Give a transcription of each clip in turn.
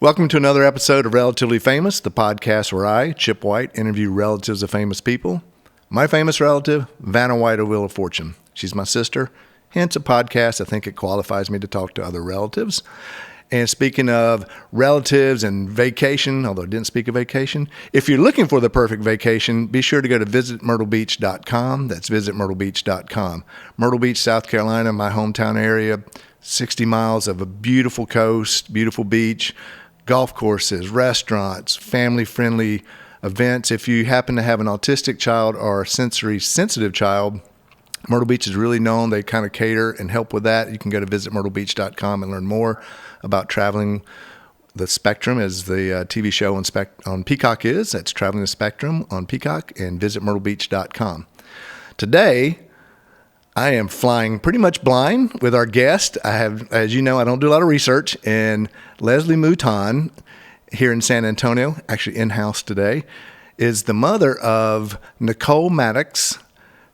Welcome to another episode of Relatively Famous, the podcast where I, Chip White, interview relatives of famous people. My famous relative, Vanna White of Wheel of Fortune. She's my sister, hence a podcast. I think it qualifies me to talk to other relatives. And speaking of relatives and vacation, although I didn't speak of vacation, if you're looking for the perfect vacation, be sure to go to visitmyrtlebeach.com. That's visitmyrtlebeach.com. Myrtle Beach, South Carolina, my hometown area, 60 miles of a beautiful coast, beautiful beach, golf courses, restaurants, family-friendly events. If you happen to have an autistic child or a sensory-sensitive child, Myrtle Beach is really known. They kind of cater and help with that. You can go to visitmyrtlebeach.com and learn more about traveling the spectrum, as the TV show on Peacock is. That's Traveling the Spectrum on Peacock, and visitmyrtlebeach.com. Today, I am flying pretty much blind with our guest. I have, as you know, I don't do a lot of research, and Leslie Mouton here in San Antonio, actually in-house today, is the mother of Nicole Mattox,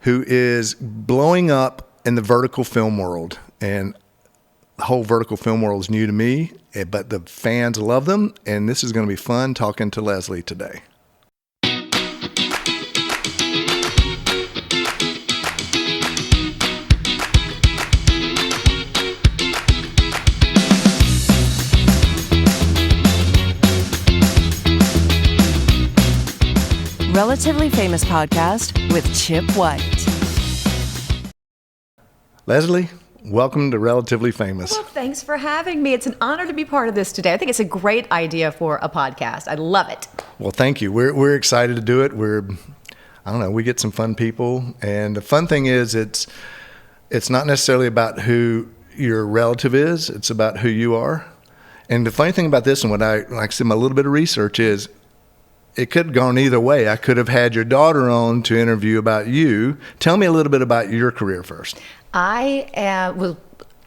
who is blowing up in the vertical film world. And the whole vertical film world is new to me, but the fans love them, and this is going to be fun talking to Leslie today. Relatively Famous Podcast with Chip White. Leslie, welcome to Relatively Famous. Well, thanks for having me. It's an honor to be part of this today. I think it's a great idea for a podcast. I love it. Well, thank you. We're excited to do it. We get some fun people, and the fun thing is it's not necessarily about who your relative is. It's about who you are. And the funny thing about this, and what I said, my little bit of research is, it could have gone either way. I could have had your daughter on to interview about you. Tell me a little bit about your career first. I was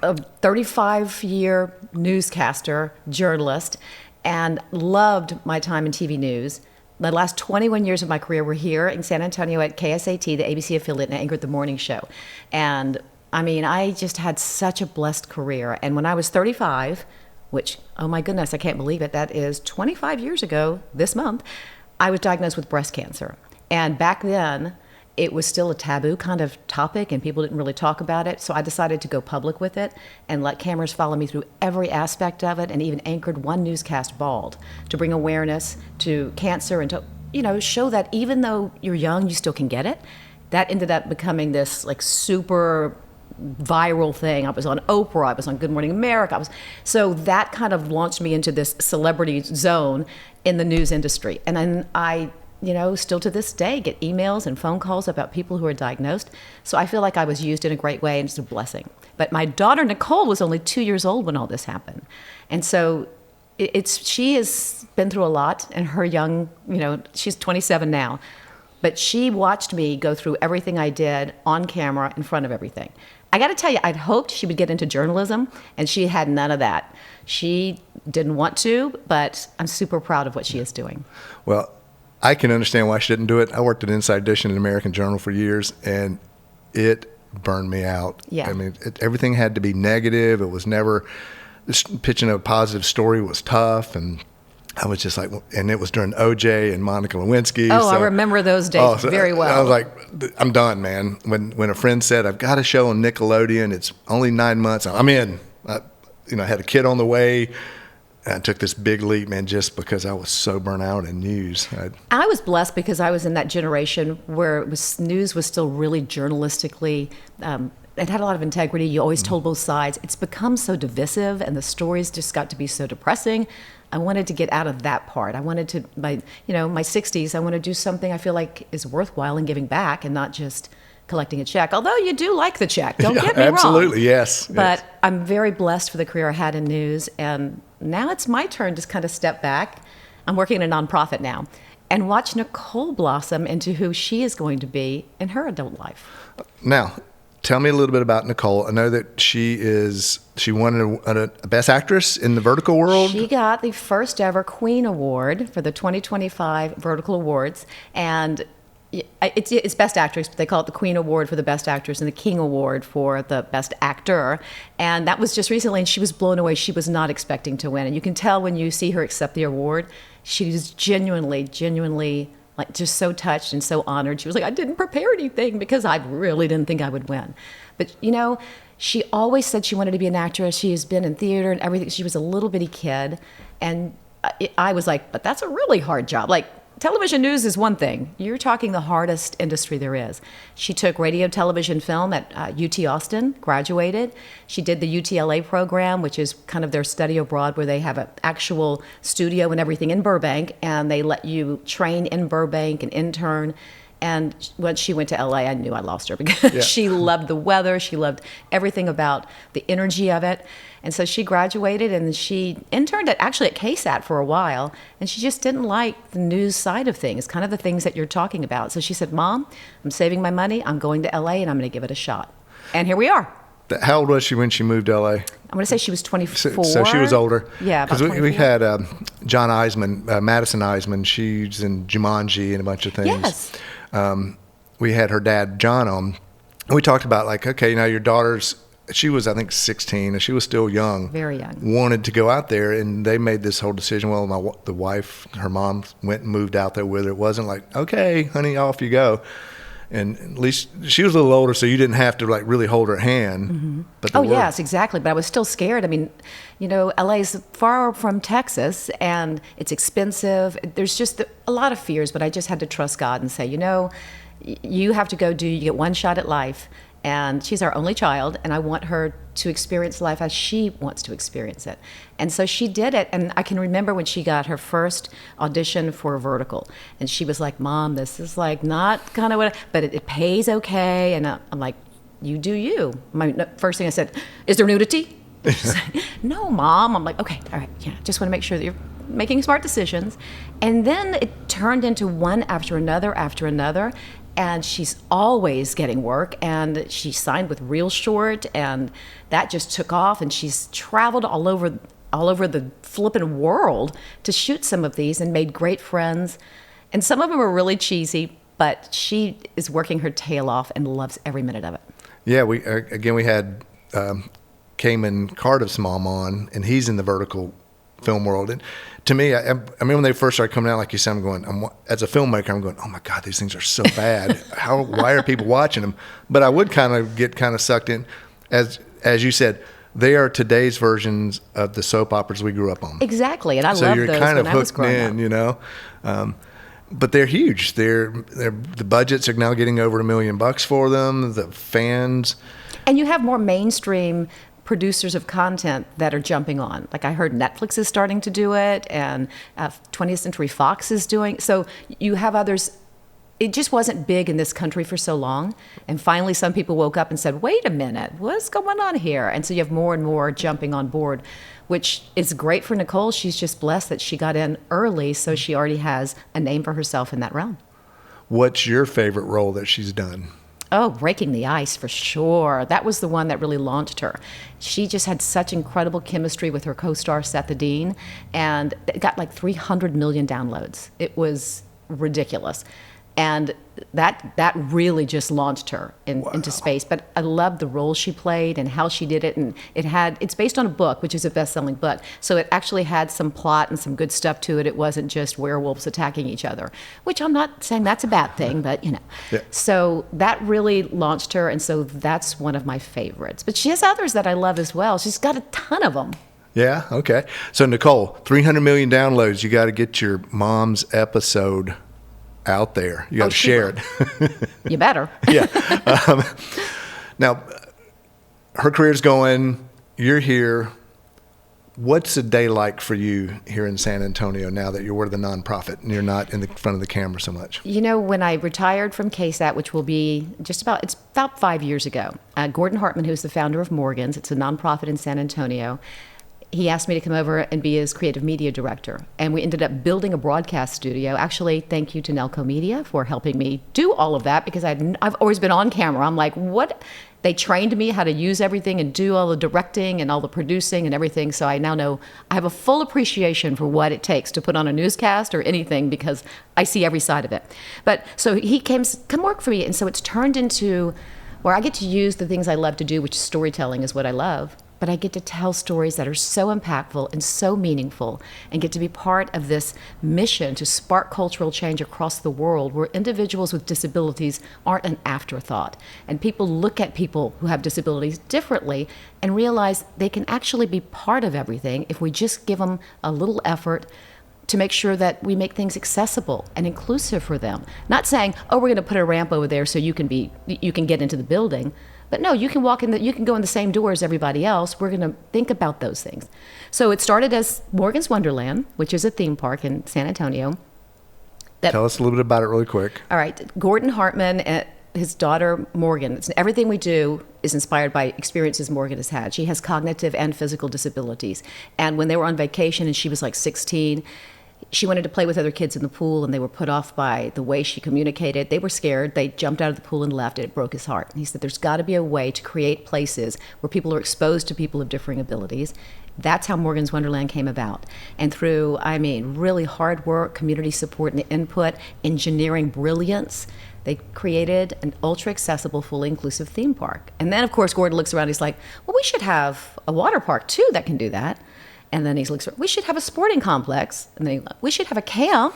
a 35-year newscaster, journalist, and loved my time in TV news. The last 21 years of my career were here in San Antonio at KSAT, the ABC affiliate, and I anchored the morning show. And I just had such a blessed career. And when I was 35, which, oh my goodness, I can't believe it, that is 25 years ago this month, I was diagnosed with breast cancer. And back then, it was still a taboo kind of topic and people didn't really talk about it. So I decided to go public with it and let cameras follow me through every aspect of it, and even anchored one newscast bald to bring awareness to cancer and to, show that even though you're young, you still can get it. That ended up becoming this super viral thing. I was on Oprah, I was on Good Morning America. So that kind of launched me into this celebrity zone in the news industry. And then I, still to this day get emails and phone calls about people who are diagnosed. So I feel like I was used in a great way, and it's a blessing. But my daughter, Nicole, was only 2 years old when all this happened. And so she has been through a lot, and her young, she's 27 now. But she watched me go through everything I did on camera in front of everything. I got to tell you, I'd hoped she would get into journalism, and she had none of that. She didn't want to, but I'm super proud of what she is doing. Well, I can understand why she didn't do it. I worked at Inside Edition and American Journal for years, and it burned me out. Yeah. Everything had to be negative. It was never, pitching a positive story was tough, and I was just like, and it was during OJ and Monica Lewinsky. Oh, I remember those days very well. I was like, I'm done, man. When a friend said, I've got a show on Nickelodeon, it's only 9 months, I'm in. I had a kid on the way. I took this big leap, man, just because I was so burnt out in news. I was blessed because I was in that generation where news was still really journalistically, it had a lot of integrity. You always told both sides. It's become so divisive, and the stories just got to be so depressing. I wanted to get out of that part. I wanted to, my 60s, I want to do something I feel like is worthwhile and giving back, and not just collecting a check. Although you do like the check, don't get me wrong. Absolutely, yes. But I'm very blessed for the career I had in news, and now it's my turn to kind of step back. I'm working in a nonprofit now, and watch Nicole blossom into who she is going to be in her adult life. Now, tell me a little bit about Nicole. I know that she won a Best Actress in the Vertical world. She got the first ever Queen Award for the 2025 Vertical Awards, and It's Best Actress, but they call it the Queen Award for the Best Actress and the King Award for the Best Actor. And that was just recently, and she was blown away. She was not expecting to win. And you can tell when you see her accept the award, she was genuinely like just so touched and so honored. She was like, I didn't prepare anything because I really didn't think I would win. But, she always said she wanted to be an actress. She has been in theater and everything. She was a little bitty kid. And I was like, but that's a really hard job. Like, television news is one thing. You're talking the hardest industry there is. She took radio, television, film at UT Austin, graduated. She did the UTLA program, which is kind of their study abroad where they have an actual studio and everything in Burbank, and they let you train in Burbank and intern. And when she went to LA, I knew I lost her because she loved the weather. She loved everything about the energy of it. And so she graduated and she interned at KSAT for a while. And she just didn't like the news side of things, kind of the things that you're talking about. So she said, Mom, I'm saving my money. I'm going to LA and I'm going to give it a shot. And here we are. How old was she when she moved to LA? I'm going to say she was 24. So she was older. Yeah, about 24. Because we had John Eisman, Madison Eisman. She's in Jumanji and a bunch of things. Yes. We had her dad, John, on. And we talked about, like, okay, now your daughter's, she was, I think, 16, and she was still young. Very young. Wanted to go out there, and they made this whole decision. Well, the wife, her mom, went and moved out there with her. It wasn't like, okay, honey, off you go. And at least she was a little older, so you didn't have to like really hold her hand. Mm-hmm. But yes, exactly. But I was still scared. I mean, LA is far from Texas, and it's expensive. There's just a lot of fears, but I just had to trust God and say, you have to go you get one shot at life. And she's our only child, and I want her to experience life as she wants to experience it. And so she did it, and I can remember when she got her first audition for Vertical, and she was like, Mom, this is like not kind of but it pays okay. And I'm like, you do you. My first thing I said, is there nudity? She's like, no, Mom. I'm like, okay, all right, yeah, just want to make sure that you're making smart decisions. And then it turned into one after another, and she's always getting work, and she signed with Real Short, and that just took off, and she's traveled all over the flippin' world to shoot some of these and made great friends. And some of them are really cheesy, but she is working her tail off and loves every minute of it. Yeah, we had Cayman Cardiff's mom on, and he's in the Vertical film world. And to me, I remember when they first started coming out, like you said, as a filmmaker, I'm going, oh my God, these things are so bad. Why are people watching them? But I would get sucked in. As you said, they are today's versions of the soap operas we grew up on. Exactly, and I love those kind of when I was hooked growing in, but they're huge. The budgets are now getting over $1 million for them. The fans, and you have more mainstream producers of content that are jumping on. Like I heard Netflix is starting to do it, and 20th Century Fox is doing. So you have others. It just wasn't big in this country for so long. And finally some people woke up and said, wait a minute, what's going on here? And so you have more and more jumping on board, which is great for Nicole. She's just blessed that she got in early, so she already has a name for herself in that realm. What's your favorite role that she's done? Oh, Breaking the Ice, for sure. That was the one that really launched her. She just had such incredible chemistry with her co-star, Seth the Dean, and it got like 300 million downloads. It was ridiculous. And that really just launched her into space. But I loved the role she played and how she did it. And it's based on a book, which is a best-selling book. So it actually had some plot and some good stuff to it. It wasn't just werewolves attacking each other, which I'm not saying that's a bad thing, but Yeah. So that really launched her. And so that's one of my favorites. But she has others that I love as well. She's got a ton of them. Yeah, okay. So Nicole, 300 million downloads. You got to get your mom's episode out there. You got to share it. You better. Yeah. Now, her career's going. You're here. What's a day like for you here in San Antonio now that you're with the nonprofit and you're not in the front of the camera so much? When I retired from KSAT, which will be it's about 5 years ago, Gordon Hartman, who's the founder of Morgan's, it's a nonprofit in San Antonio, he asked me to come over and be his creative media director. And we ended up building a broadcast studio. Actually, thank you to Nelco Media for helping me do all of that, because I've always been on camera. I'm like, what? They trained me how to use everything and do all the directing and all the producing and everything. So I now know I have a full appreciation for what it takes to put on a newscast or anything, because I see every side of it. But so he came, come work for me. And so it's turned into where I get to use the things I love to do, which storytelling is what I love. But I get to tell stories that are so impactful and so meaningful, and get to be part of this mission to spark cultural change across the world, where individuals with disabilities aren't an afterthought. And people look at people who have disabilities differently and realize they can actually be part of everything if we just give them a little effort to make sure that we make things accessible and inclusive for them. Not saying, oh, we're going to put a ramp over there so you can get into the building. But no, you can you can go in the same door as everybody else. We're going to think about those things. So it started as Morgan's Wonderland, which is a theme park in San Antonio. Tell us a little bit about it really quick. All right. Gordon Hartman and his daughter, Morgan, everything we do is inspired by experiences Morgan has had. She has cognitive and physical disabilities. And when they were on vacation and she was like 16, she wanted to play with other kids in the pool, and they were put off by the way she communicated. They were scared. They jumped out of the pool and left. It broke his heart. And he said, there's got to be a way to create places where people are exposed to people of differing abilities. That's how Morgan's Wonderland came about. And through, really hard work, community support and input, engineering brilliance, they created an ultra-accessible, fully inclusive theme park. And then, of course, Gordon looks around. He's like, well, we should have a water park, too, that can do that. And then he looks, we should have a sporting complex. And then we should have a camp.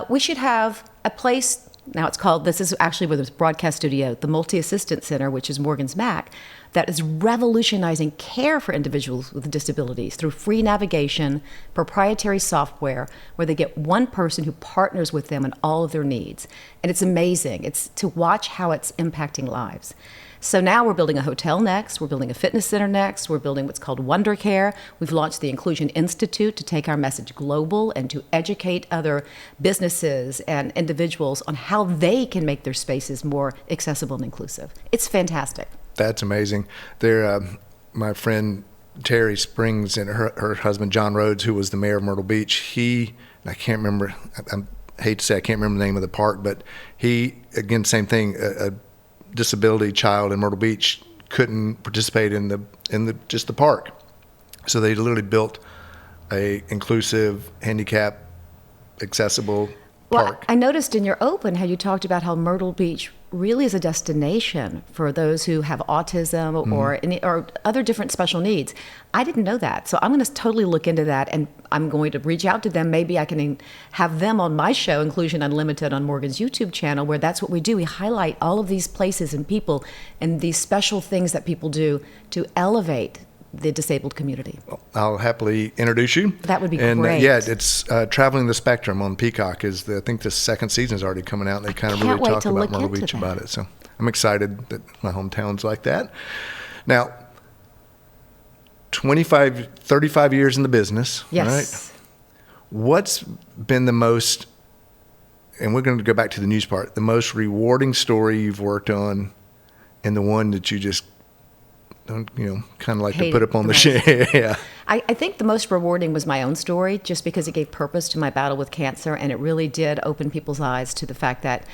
We should have a place. Now it's called, this is actually where this broadcast studio, the Multi-Assistant Center, which is Morgan's Mac, that is revolutionizing care for individuals with disabilities through free navigation, proprietary software, where they get one person who partners with them in all of their needs. And it's amazing. It's to watch how it's impacting lives. So now we're building a hotel next, we're building a fitness center next, we're building what's called Wonder Care. We've launched the Inclusion Institute to take our message global and to educate other businesses and individuals on how they can make their spaces more accessible and inclusive. It's fantastic. That's amazing. My friend Terry Springs and her husband John Rhodes, who was the mayor of Myrtle Beach, I can't remember, I hate to say I can't remember the name of the park, but he, again, same thing, a disability child in Myrtle Beach couldn't participate in the park. So they literally built a inclusive, handicap, accessible park. I noticed in your open how you talked about how Myrtle Beach really is a destination for those who have autism or other different special needs. I didn't know that. So I'm going to totally look into that, and I'm going to reach out to them. Maybe I can have them on my show, Inclusion Unlimited, on Morgan's YouTube channel, where that's what we do. We highlight all of these places and people and these special things that people do to elevate the disabled community. I'll happily introduce you. That would be great. And it's Traveling the Spectrum on Peacock. I think the second season is already coming out, and they kind of really talk about Myrtle Beach about it. So I'm excited that my hometown's like that. Now, 35 years in the business, yes. Right? What's been the most, and we're going to go back to the news part, the most rewarding story you've worked on, and the one that you just don't, kind of like to put up on the show? Yeah. I think the most rewarding was my own story, just because it gave purpose to my battle with cancer, and it really did open people's eyes to the fact that,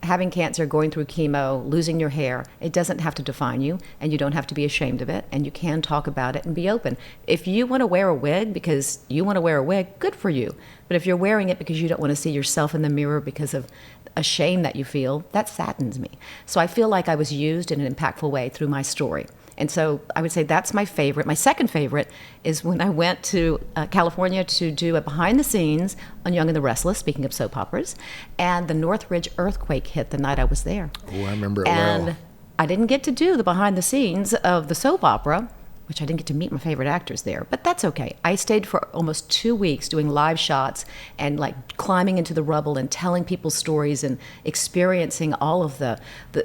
having cancer, going through chemo, losing your hair, it doesn't have to define you, and you don't have to be ashamed of it, and you can talk about it and be open. If you want to wear a wig because you want to wear a wig, good for you. But if you're wearing it because you don't want to see yourself in the mirror because of a shame that you feel, that saddens me. So I feel like I was used in an impactful way through my story. And so I would say that's my favorite. My second favorite is when I went to California to do a behind the scenes on Young and the Restless, speaking of soap operas, and the Northridge earthquake hit the night I was there. Oh, I remember it well. And I didn't get to do the behind the scenes of the soap opera, which I didn't get to meet my favorite actors there, but that's okay. I stayed for almost 2 weeks doing live shots and like climbing into the rubble and telling people stories and experiencing all of the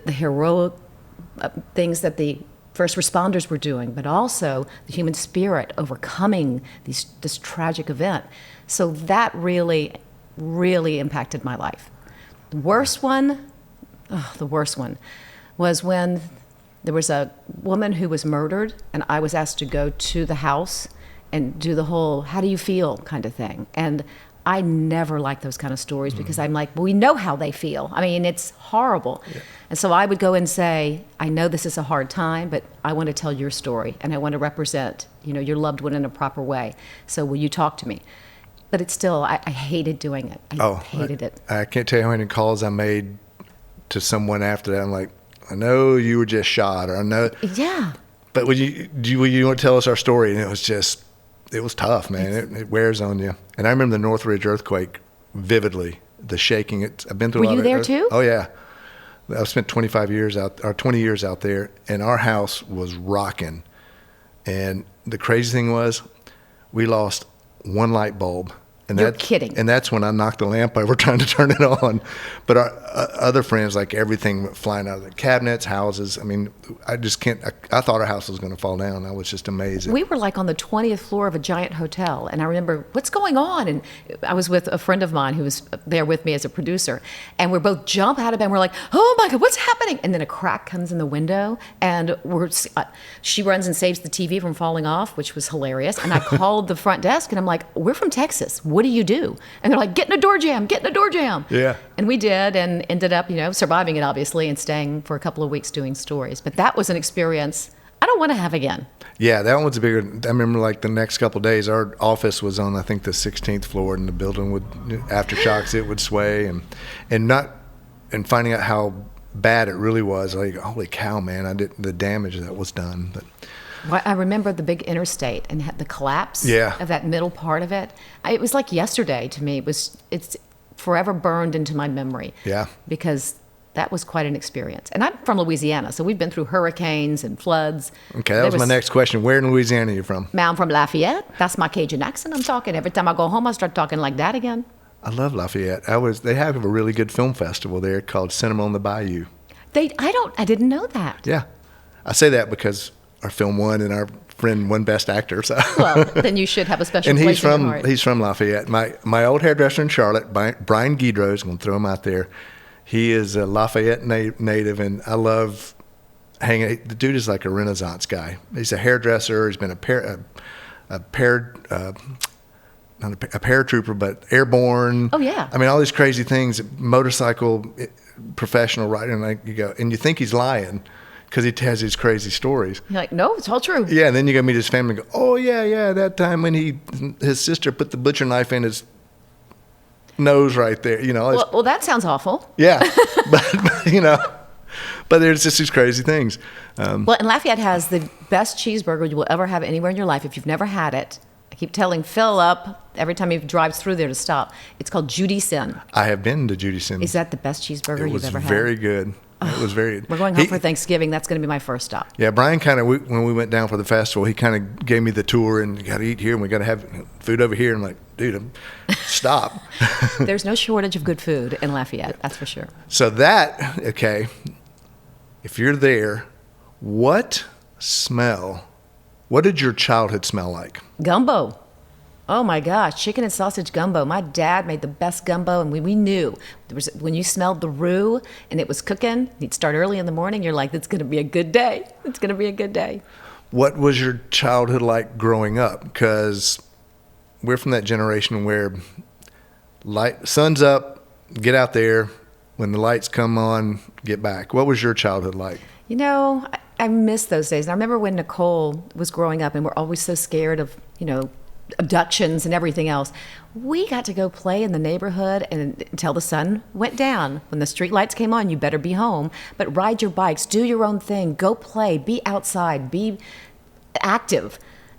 heroic things that the first responders were doing, but also the human spirit overcoming this tragic event. So that really, really impacted my life. The worst one was when there was a woman who was murdered, and I was asked to go to the house and do the whole "how do you feel" kind of thing. And I never like those kind of stories because I'm like, well, we know how they feel. I mean, it's horrible. Yeah. And so I would go and say, I know this is a hard time, but I want to tell your story and I want to represent, your loved one in a proper way. So will you talk to me? But it's still, I hated doing it. I hated it. I can't tell you how many calls I made to someone after that. I'm like, I know you were just shot, or I know. Yeah. But will you want to tell us our story? And it was tough, man. It wears on you. And I remember the Northridge earthquake vividly, the shaking. I've been through a lot of it. Were you there too? Oh, yeah. I've spent 20 years out there, and our house was rocking. And the crazy thing was, we lost one light bulb. And You're kidding. And that's when I knocked the lamp over trying to turn it on. But our other friends, like everything went flying out of the cabinets, houses. I mean, I just can't. I thought our house was going to fall down. I was just amazed. We were like on the 20th floor of a giant hotel. And I remember, what's going on? And I was with a friend of mine who was there with me as a producer. And we're both jump out of bed. And we're like, oh my God, what's happening? And then a crack comes in the window. And she runs and saves the TV from falling off, which was hilarious. And I called the front desk and I'm like, we're from Texas. What do you do? And they're like, get in a door jam. Yeah. And we did, and ended up, surviving it obviously and staying for a couple of weeks doing stories. But that was an experience I don't want to have again. Yeah, that one's a bigger. I remember like the next couple of days, our office was on, I think, the 16th floor, and the building would, aftershocks, it would sway, and finding out how bad it really was. Like, holy cow, man! The damage that was done. But well, I remember the big interstate and the collapse of that middle part of it. It was like yesterday to me. It's forever burned into my memory. Yeah. Because that was quite an experience. And I'm from Louisiana, so we've been through hurricanes and floods. Okay, that was my next question. Where in Louisiana are you from? I'm from Lafayette. That's my Cajun accent I'm talking. Every time I go home, I start talking like that again. I love Lafayette. They have a really good film festival there called Cinema on the Bayou. I didn't know that. Yeah. I say that because our film won and our friend won Best Actor. So. Well, then you should have a special place in your heart. He's from Lafayette. My old hairdresser in Charlotte, Brian Guidreau, I'm going to throw him out there. He is a Lafayette native, and I love hanging. The dude is like a Renaissance guy. He's a hairdresser. He's been a paratrooper, but airborne. Oh yeah. I mean, all these crazy things. Motorcycle professional rider, and you think he's lying because he has these crazy stories. You're like, no, it's all true. Yeah, and then you go meet his family and go, oh yeah, that time when his sister put the butcher knife in his nose right there, Well, that sounds awful. Yeah, but there's just these crazy things. And Lafayette has the best cheeseburger you will ever have anywhere in your life. If you've never had it, I keep telling Phil up every time he drives through there to stop. It's called Judy Sin. I have been to Judy Sin. Is that the best cheeseburger you've ever had? It was very good. It was very. We're going home for Thanksgiving. That's going to be my first stop. Yeah, Brian when we went down for the festival, he kind of gave me the tour, and you got to eat here, and we got to have food over here. I'm like, dude, stop. There's no shortage of good food in Lafayette, that's for sure. So if you're there, what did your childhood smell like? Gumbo. Oh my gosh, chicken and sausage gumbo. My dad made the best gumbo, and we knew when you smelled the roux and it was cooking, he'd start early in the morning, you're like, it's going to be a good day. It's going to be a good day. What was your childhood like growing up? Because we're from that generation where sun's up, get out there. When the lights come on, get back. What was your childhood like? I miss those days. I remember when Nicole was growing up and we're always so scared of, abductions and everything else. We got to go play in the neighborhood until the sun went down. When the street lights came on, you better be home. But ride your bikes, do your own thing, go play, be outside, be active.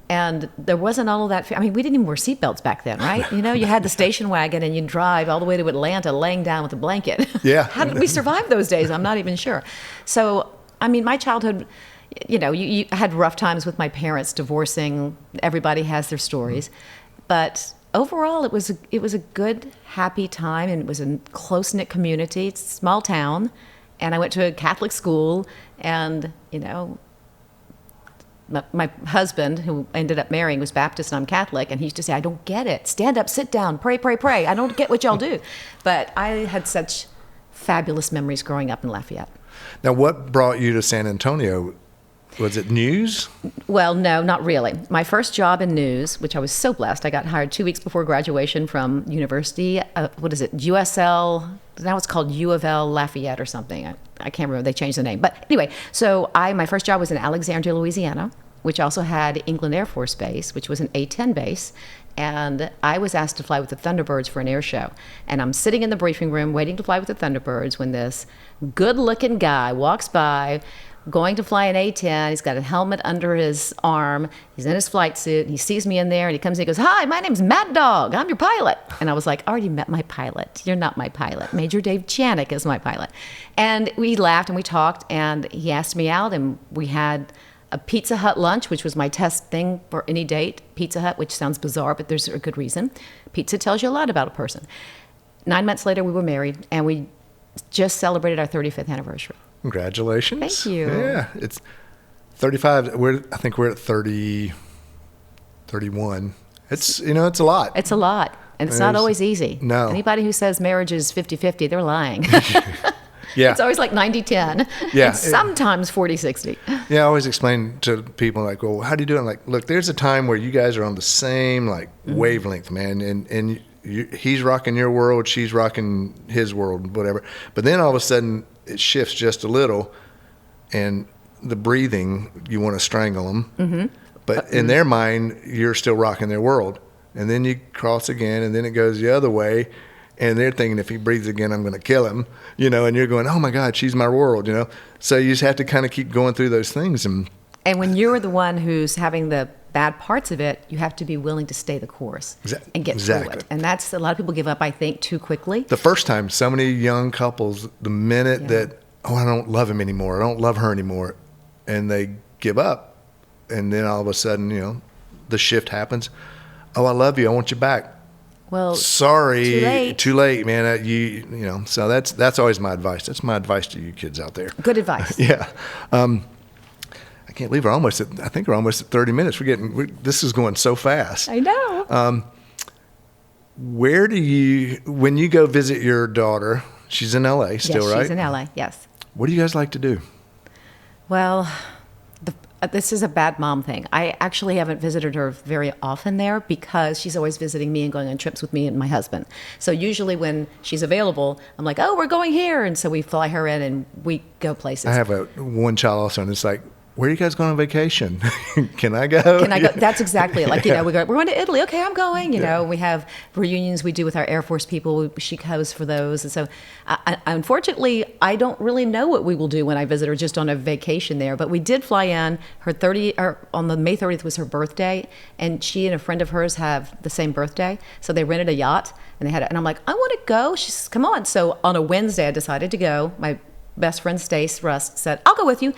And there wasn't all of that. We didn't even wear seatbelts back then, right? You had the station wagon and you'd drive all the way to Atlanta laying down with a blanket. Yeah. How did we survive those days? I'm not even sure. So, my childhood, you had rough times with my parents divorcing. Everybody has their stories. But overall, it was a good, happy time, and it was a close-knit community. It's a small town. And I went to a Catholic school, and, my husband, who ended up marrying, was Baptist and I'm Catholic, and he used to say, I don't get it. Stand up, sit down, pray, pray, pray. I don't get what y'all do. But I had such fabulous memories growing up in Lafayette. Now, what brought you to San Antonio Was it news? Well, no, not really. My first job in news, which I was so blessed, I got hired 2 weeks before graduation from university. USL? Now it's called U of L Lafayette or something. I can't remember. They changed the name. But anyway, so my first job was in Alexandria, Louisiana, which also had England Air Force Base, which was an A-10 base. And I was asked to fly with the Thunderbirds for an air show. And I'm sitting in the briefing room waiting to fly with the Thunderbirds when this good-looking guy walks by, going to fly an A-10. He's got a helmet under his arm. He's in his flight suit. He sees me in there, and he comes in and goes, "Hi, my name's Mad Dog. I'm your pilot." And I was like, "I already met my pilot. You're not my pilot. Major Dave Janik is my pilot." And we laughed, and we talked, and he asked me out, and we had a Pizza Hut lunch, which was my test thing for any date. Pizza Hut, which sounds bizarre, but there's a good reason. Pizza tells you a lot about a person. 9 months later, we were married, and we just celebrated our 35th anniversary. Congratulations. Thank you. Yeah, it's 35. I think we're at 30, 31. It's a lot. It's a lot, and it's not always easy. No. Anybody who says marriage is 50-50, they're lying. Yeah. It's always like 90-10. Yeah. And sometimes 40-60. Yeah, I always explain to people, like, well, how do you do it? I'm like, look, there's a time where you guys are on the same, like, wavelength, man, and he's rocking your world, she's rocking his world, whatever. But then all of a sudden, it shifts just a little, and the breathing, you want to strangle them. Mm-hmm. But in their mind, you're still rocking their world. And then you cross again, and then it goes the other way. And they're thinking, if he breathes again, I'm going to kill him, and you're going, oh my God, she's my world, So you just have to kind of keep going through those things. And when you're the one who's having the bad parts of it, you have to be willing to stay the course and get through it. And that's, a lot of people give up, I think, too quickly. The first time, so many young couples, the minute that, I don't love him anymore, I don't love her anymore, and they give up. And then all of a sudden, the shift happens. Oh, I love you. I want you back. Well, sorry, too late, man. So that's always my advice. That's my advice to you kids out there. Good advice. Yeah. I can't believe we're almost at 30 minutes. This is going so fast. I know. Where do when you go visit your daughter, she's in LA still, right? Yes, she's in LA, yes. What do you guys like to do? Well, this is a bad mom thing. I actually haven't visited her very often there because she's always visiting me and going on trips with me and my husband. So usually when she's available, I'm like, oh, we're going here. And so we fly her in and we go places. I have one child also, and it's like, where are you guys going on vacation? Can I go? Can I go? That's exactly it. Like, we're going to Italy. Okay, I'm going. We have reunions we do with our Air Force people. She goes for those. And so, unfortunately, I don't really know what we will do when I visit her just on a vacation there. But we did fly in. On the May 30th was her birthday, and she and a friend of hers have the same birthday. So they rented a yacht, and and I'm like, I want to go. She says, come on. So on a Wednesday, I decided to go. My best friend, Stace Rust, said, I'll go with you.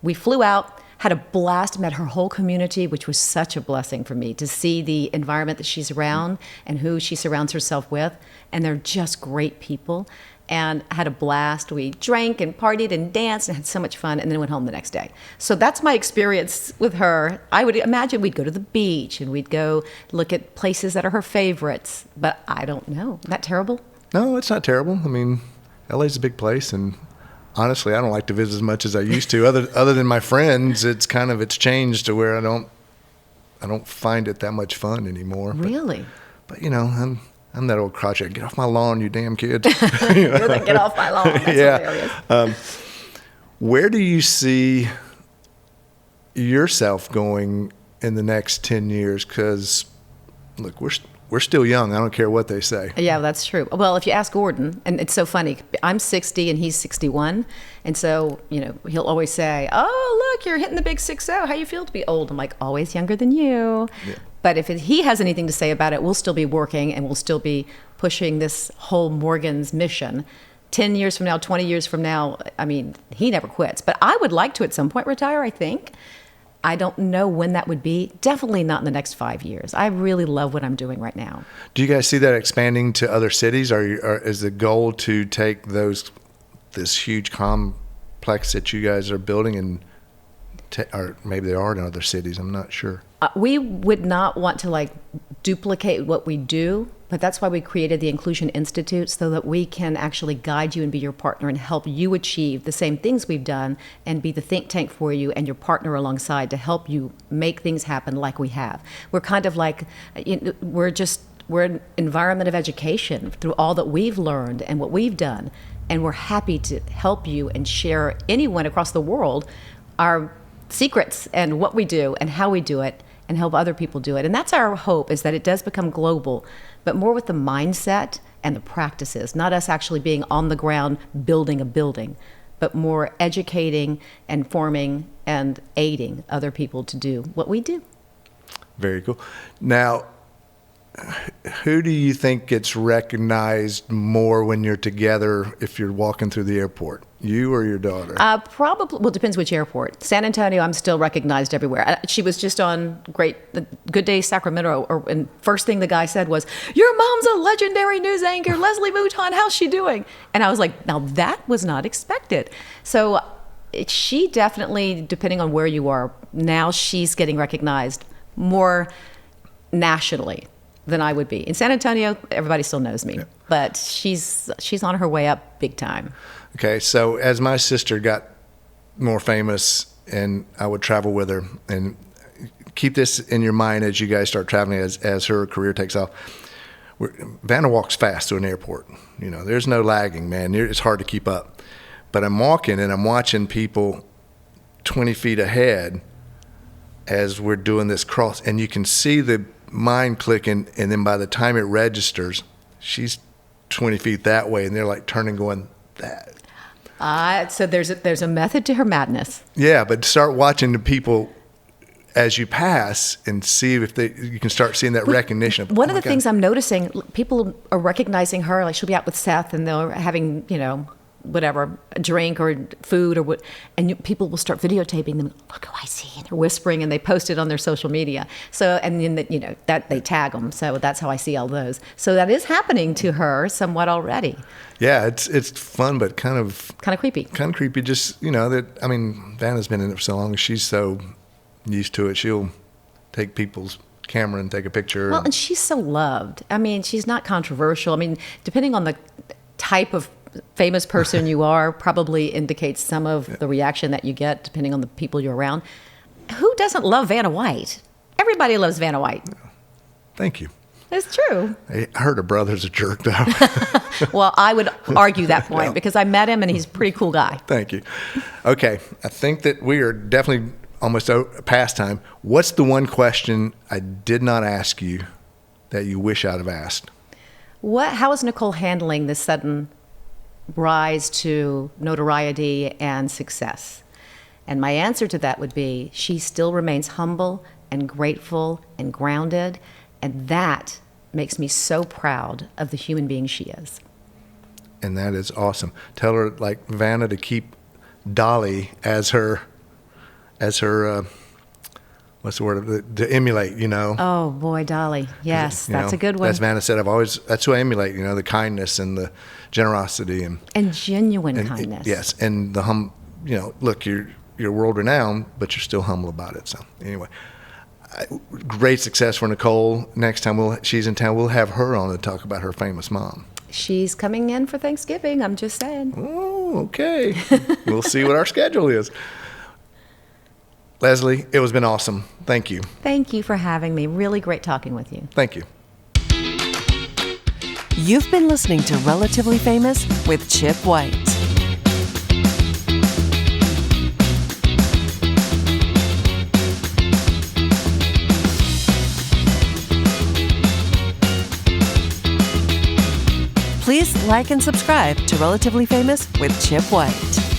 We flew out, had a blast, met her whole community, which was such a blessing for me to see the environment that she's around and who she surrounds herself with. And they're just great people. And I had a blast. We drank and partied and danced and had so much fun, and then went home the next day. So that's my experience with her. I would imagine we'd go to the beach and we'd go look at places that are her favorites. But I don't know. Is that terrible? No, it's not terrible. I mean, LA's a big place, and honestly, I don't like to visit as much as I used to. Other than my friends, it's changed to where I don't find it that much fun anymore. Really? But I'm that old crotchety. Get off my lawn, you damn kids. You're like, get off my lawn. That's hilarious. Where do you see yourself going in the next 10 years? Because look, we're still young. I don't care what they say. Yeah, that's true. Well, if you ask Gordon, and it's so funny, I'm 60 and he's 61. And so, he'll always say, oh, look, you're hitting the big 60. How you feel to be old? I'm like, always younger than you. Yeah. But if he has anything to say about it, we'll still be working and we'll still be pushing this whole Morgan's mission. 10 years from now, 20 years from now, I mean, he never quits. But I would like to at some point retire, I think. I don't know when that would be. Definitely not in the next 5 years. I really love what I'm doing right now. Do you guys see that expanding to other cities? Or is the goal to take this huge complex that you guys are building and or maybe there are in other cities? I'm not sure. We would not want to duplicate what we do, But that's why we created the Inclusion Institute, so that we can actually guide you and be your partner and help you achieve the same things we've done and be the think tank for you and your partner alongside to help you make things happen like we have. We're kind of like, we're an environment of education through all that we've learned and what we've done. And we're happy to help you and share anyone across the world our secrets and what we do and how we do it, and help other people do it. And that's our hope, is that it does become global, but more with the mindset and the practices, not us actually being on the ground building a building, but more educating and forming and aiding other people to do what we do. Very cool. Now, who do you think gets recognized more when you're together if you're walking through the airport? You or your daughter? Probably, well, it depends which airport. San Antonio, I'm still recognized everywhere. She was just on Good Day Sacramento, and first thing the guy said was, "Your mom's a legendary news anchor, Leslie Mouton, how's she doing?" And I was like, now that was not expected. So she definitely, depending on where you are, now she's getting recognized more nationally than I would be. In San Antonio, everybody still knows me, but she's on her way up big time. Okay, so as my sister got more famous, and I would travel with her, and keep this in your mind as you guys start traveling, as her career takes off. Vanna walks fast to an airport. There's no lagging, man. It's hard to keep up. But I'm walking and I'm watching people 20 feet ahead as we're doing this cross, and you can see the mind clicking, and then by the time it registers, she's 20 feet that way, and they're like turning, going that. So there's a method to her madness. Yeah, but start watching the people as you pass and see if you can start seeing that recognition. One of the things I'm noticing, people are recognizing her, like she'll be out with Seth and they're having, whatever, a drink or food or what, and people will start videotaping them. Look who I see, and they're whispering, and they post it on their social media. So, and then that they tag them. So that's how I see all those. So that is happening to her somewhat already. Yeah, it's fun, but kind of creepy. Kind of creepy. Just Vanna's been in it for so long. She's so used to it. She'll take people's camera and take a picture. Well, and she's so loved. She's not controversial. Depending on the type of famous person you are, probably indicates some of the reaction that you get depending on the people you're around. Who doesn't love Vanna White? Everybody loves Vanna White. Thank you. It's true. I heard her brother's a jerk, though. Well, I would argue that point because I met him and he's a pretty cool guy. Thank you. Okay, I think that we are definitely almost past time. What's the one question I did not ask you that you wish I'd have asked? How is Nicole handling this sudden rise to notoriety and success? And my answer to that would be, she still remains humble and grateful and grounded, and that makes me so proud of the human being she is. And that is awesome. Tell her, like Vanna, to keep Dolly as her what's the word, to emulate, Oh boy, Dolly. Yes, that's a good one. As Vanna said, that's who I emulate, the kindness and the generosity and genuine kindness. Yes, and the look, you're world renowned, but you're still humble about it. So anyway, great success for Nicole. Next time she's in town, we'll have her on to talk about her famous mom. She's coming in for Thanksgiving, I'm just saying. Oh, okay. We'll see what our schedule is. Leslie, it has been awesome. Thank you. Thank you for having me. Really great talking with you. Thank you. You've been listening to Relatively Famous with Chip White. Please like and subscribe to Relatively Famous with Chip White.